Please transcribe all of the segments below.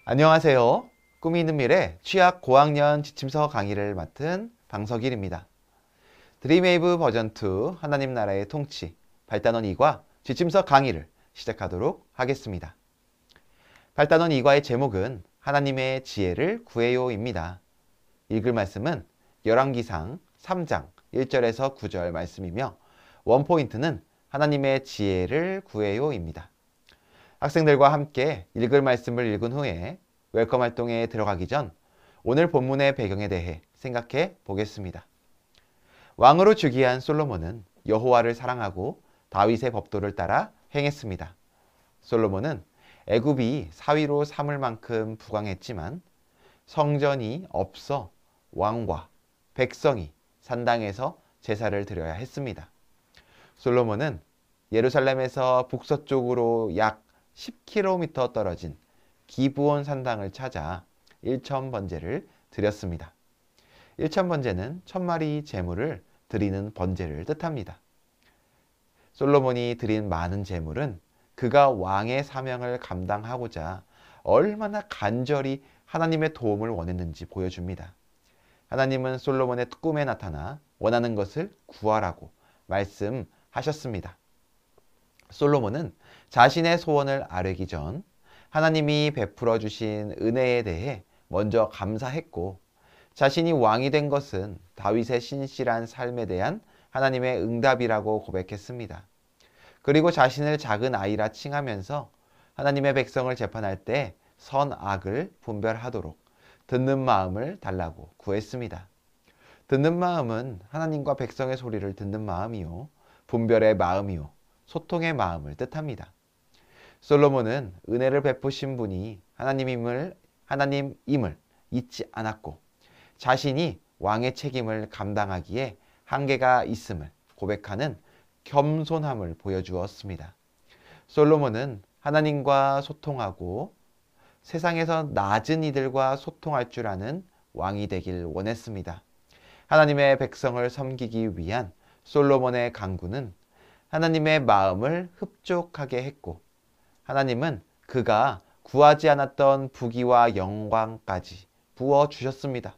안녕하세요. 꿈이 있는 미래 취약 고학년 지침서 강의를 맡은 방석일입니다. 드림웨이브 버전 2 하나님 나라의 통치 발단원 2과 지침서 강의를 시작하도록 하겠습니다. 발단원 2과의 제목은 하나님의 지혜를 구해요입니다. 읽을 말씀은 열왕기상 3장 1절에서 9절 말씀이며 원포인트는 하나님의 지혜를 구해요입니다. 학생들과 함께 읽을 말씀을 읽은 후에 웰컴 활동에 들어가기 전 오늘 본문의 배경에 대해 생각해 보겠습니다. 왕으로 즉위한 솔로몬은 여호와를 사랑하고 다윗의 법도를 따라 행했습니다. 솔로몬은 애굽이 사위로 삼을 만큼 부강했지만 성전이 없어 왕과 백성이 산당에서 제사를 드려야 했습니다. 솔로몬은 예루살렘에서 북서쪽으로 약 10km 떨어진 기브온 산당을 찾아 일천번제를 드렸습니다. 일천번제는 1000마리 제물을 드리는 번제를 뜻합니다. 솔로몬이 드린 많은 제물은 그가 왕의 사명을 감당하고자 얼마나 간절히 하나님의 도움을 원했는지 보여줍니다. 하나님은 솔로몬의 꿈에 나타나 원하는 것을 구하라고 말씀하셨습니다. 솔로몬은 자신의 소원을 아뢰기 전 하나님이 베풀어 주신 은혜에 대해 먼저 감사했고 자신이 왕이 된 것은 다윗의 신실한 삶에 대한 하나님의 응답이라고 고백했습니다. 그리고 자신을 작은 아이라 칭하면서 하나님의 백성을 재판할 때 선악을 분별하도록 듣는 마음을 달라고 구했습니다. 듣는 마음은 하나님과 백성의 소리를 듣는 마음이요 분별의 마음이요 소통의 마음을 뜻합니다. 솔로몬은 은혜를 베푸신 분이 하나님임을 잊지 않았고 자신이 왕의 책임을 감당하기에 한계가 있음을 고백하는 겸손함을 보여주었습니다. 솔로몬은 하나님과 소통하고 세상에서 낮은 이들과 소통할 줄 아는 왕이 되길 원했습니다. 하나님의 백성을 섬기기 위한 솔로몬의 간구는 하나님의 마음을 흡족하게 했고 하나님은 그가 구하지 않았던 부귀와 영광까지 부어주셨습니다.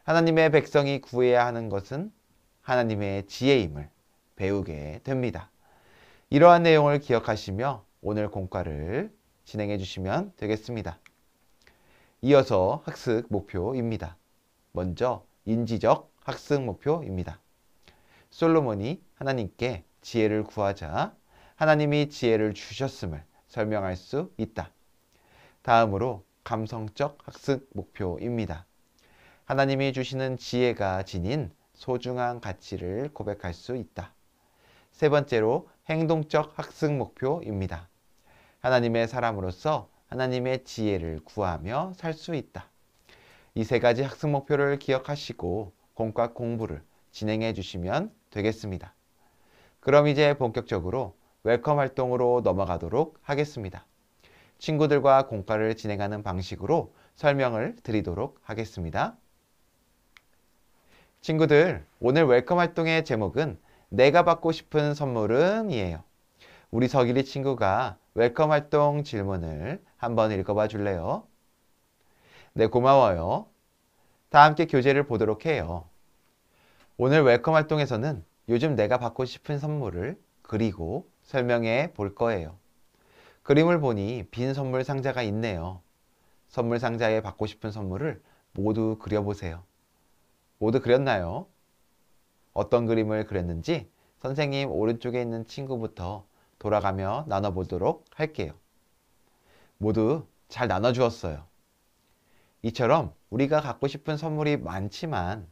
하나님의 백성이 구해야 하는 것은 하나님의 지혜임을 배우게 됩니다. 이러한 내용을 기억하시며 오늘 공과를 진행해 주시면 되겠습니다. 이어서 학습 목표입니다. 먼저 인지적 학습 목표입니다. 솔로몬이 하나님께 지혜를 구하자 하나님이 지혜를 주셨음을 설명할 수 있다. 다음으로 감성적 학습 목표입니다. 하나님이 주시는 지혜가 지닌 소중한 가치를 고백할 수 있다. 세 번째로 행동적 학습 목표입니다. 하나님의 사람으로서 하나님의 지혜를 구하며 살 수 있다. 이 세 가지 학습 목표를 기억하시고 공과 공부를 진행해 주시면 되겠습니다. 그럼 이제 본격적으로 웰컴 활동으로 넘어가도록 하겠습니다. 친구들과 공과를 진행하는 방식으로 설명을 드리도록 하겠습니다. 친구들, 오늘 웰컴 활동의 제목은 내가 받고 싶은 선물은 이에요. 우리 서길이 친구가 웰컴 활동 질문을 한번 읽어봐 줄래요? 네, 고마워요. 다 함께 교재를 보도록 해요. 오늘 웰컴 활동에서는 요즘 내가 받고 싶은 선물을 그리고 설명해 볼 거예요. 그림을 보니 빈 선물 상자가 있네요. 선물 상자에 받고 싶은 선물을 모두 그려보세요. 모두 그렸나요? 어떤 그림을 그렸는지 선생님 오른쪽에 있는 친구부터 돌아가며 나눠보도록 할게요. 모두 잘 나눠주었어요. 이처럼 우리가 갖고 싶은 선물이 많지만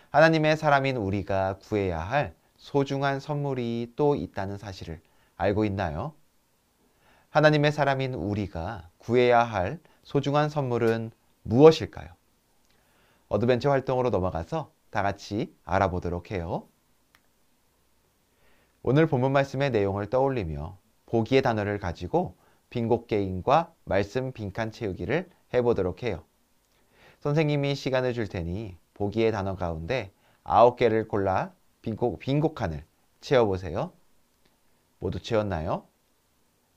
하나님의 사람인 우리가 구해야 할 소중한 선물이 또 있다는 사실을 알고 있나요? 하나님의 사람인 우리가 구해야 할 소중한 선물은 무엇일까요? 어드벤처 활동으로 넘어가서 다 같이 알아보도록 해요. 오늘 본문 말씀의 내용을 떠올리며 보기의 단어를 가지고 빙고 게임과 말씀 빈칸 채우기를 해보도록 해요. 선생님이 시간을 줄 테니 보기의 단어 가운데 9개를 골라 빈고 칸을 채워보세요. 모두 채웠나요?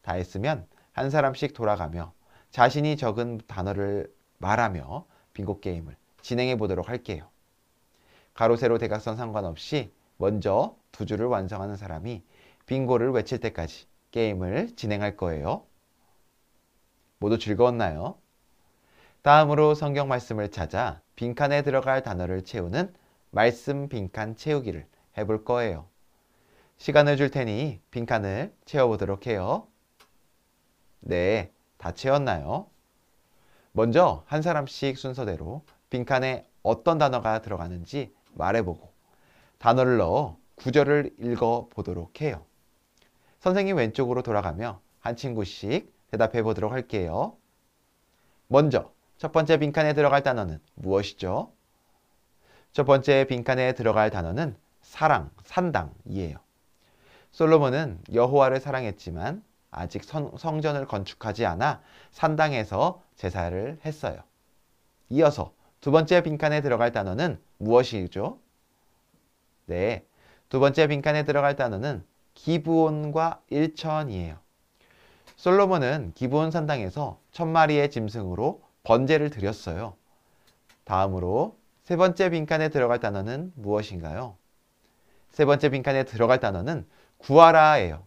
다 했으면 한 사람씩 돌아가며 자신이 적은 단어를 말하며 빙고 게임을 진행해 보도록 할게요. 가로, 세로, 대각선 상관없이 먼저 두 줄을 완성하는 사람이 빙고를 외칠 때까지 게임을 진행할 거예요. 모두 즐거웠나요? 다음으로 성경 말씀을 찾아 빈칸에 들어갈 단어를 채우는 말씀 빈칸 채우기를 해볼 거예요. 시간을 줄 테니 빈칸을 채워보도록 해요. 네, 다 채웠나요? 먼저 한 사람씩 순서대로 빈칸에 어떤 단어가 들어가는지 말해보고 단어를 넣어 구절을 읽어보도록 해요. 선생님 왼쪽으로 돌아가며 한 친구씩 대답해 보도록 할게요. 먼저 첫 번째 빈칸에 들어갈 단어는 무엇이죠? 첫 번째 빈칸에 들어갈 단어는 사랑, 산당이에요. 솔로몬은 여호와를 사랑했지만 아직 성전을 건축하지 않아 산당에서 제사를 했어요. 이어서 두 번째 빈칸에 들어갈 단어는 무엇이죠? 네, 두 번째 빈칸에 들어갈 단어는 기브온과 일천이에요. 솔로몬은 기브온 산당에서 1000마리의 짐승으로 번제를 드렸어요. 다음으로 세 번째 빈칸에 들어갈 단어는 무엇인가요? 세 번째 빈칸에 들어갈 단어는 구하라예요.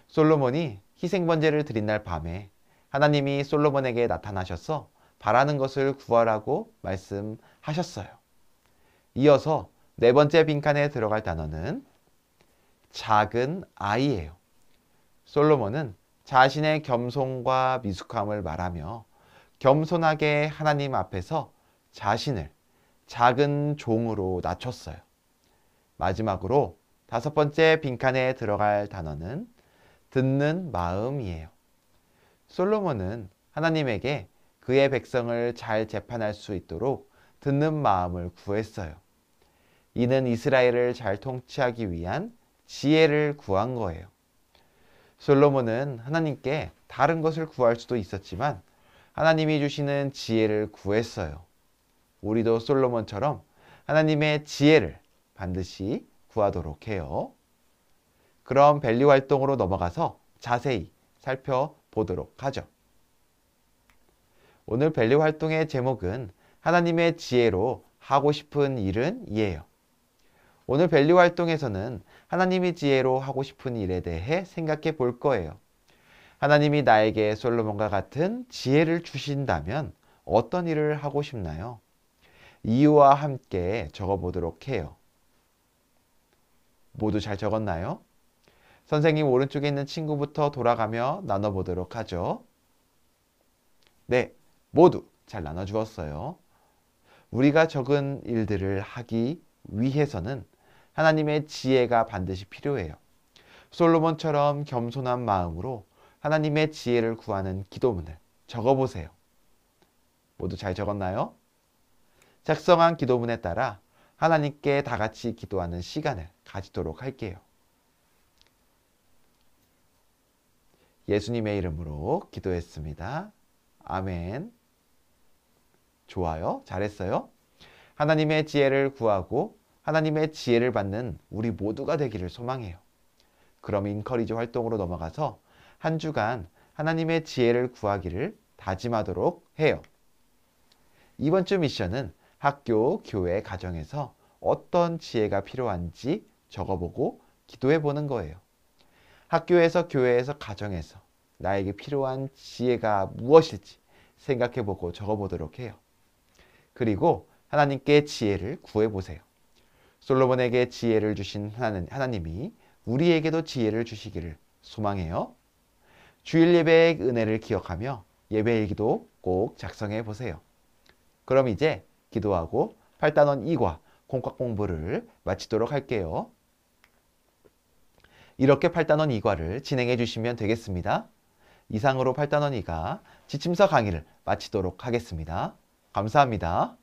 솔로몬이 희생번제를 드린 날 밤에 하나님이 솔로몬에게 나타나셔서 바라는 것을 구하라고 말씀하셨어요. 이어서 네 번째 빈칸에 들어갈 단어는 작은 아이예요. 솔로몬은 자신의 겸손과 미숙함을 말하며 겸손하게 하나님 앞에서 자신을 작은 종으로 낮췄어요. 마지막으로 다섯 번째 빈칸에 들어갈 단어는 듣는 마음이에요. 솔로몬은 하나님에게 그의 백성을 잘 재판할 수 있도록 듣는 마음을 구했어요. 이는 이스라엘을 잘 통치하기 위한 지혜를 구한 거예요. 솔로몬은 하나님께 다른 것을 구할 수도 있었지만 하나님이 주시는 지혜를 구했어요. 우리도 솔로몬처럼 하나님의 지혜를 반드시 구하도록 해요. 그럼 밸류 활동으로 넘어가서 자세히 살펴보도록 하죠. 오늘 밸류 활동의 제목은 하나님의 지혜로 하고 싶은 일은 이에요. 오늘 밸류 활동에서는 하나님의 지혜로 하고 싶은 일에 대해 생각해 볼 거예요. 하나님이 나에게 솔로몬과 같은 지혜를 주신다면 어떤 일을 하고 싶나요? 이유와 함께 적어보도록 해요. 모두 잘 적었나요? 선생님 오른쪽에 있는 친구부터 돌아가며 나눠보도록 하죠. 네, 모두 잘 나눠주었어요. 우리가 적은 일들을 하기 위해서는 하나님의 지혜가 반드시 필요해요. 솔로몬처럼 겸손한 마음으로 하나님의 지혜를 구하는 기도문을 적어보세요. 모두 잘 적었나요? 작성한 기도문에 따라 하나님께 다 같이 기도하는 시간을 가지도록 할게요. 예수님의 이름으로 기도했습니다. 아멘. 좋아요. 잘했어요. 하나님의 지혜를 구하고 하나님의 지혜를 받는 우리 모두가 되기를 소망해요. 그럼 인커리지 활동으로 넘어가서 한 주간 하나님의 지혜를 구하기를 다짐하도록 해요. 이번 주 미션은 학교, 교회, 가정에서 어떤 지혜가 필요한지 적어보고 기도해보는 거예요. 학교에서, 교회에서, 가정에서 나에게 필요한 지혜가 무엇일지 생각해보고 적어보도록 해요. 그리고 하나님께 지혜를 구해보세요. 솔로몬에게 지혜를 주신 하나님이 우리에게도 지혜를 주시기를 소망해요. 주일 예배의 은혜를 기억하며 예배일기도 꼭 작성해 보세요. 그럼 이제 기도하고 8단원 2과 공과 공부를 마치도록 할게요. 이렇게 8단원 2과를 진행해 주시면 되겠습니다. 이상으로 8단원 2가 지침서 강의를 마치도록 하겠습니다. 감사합니다.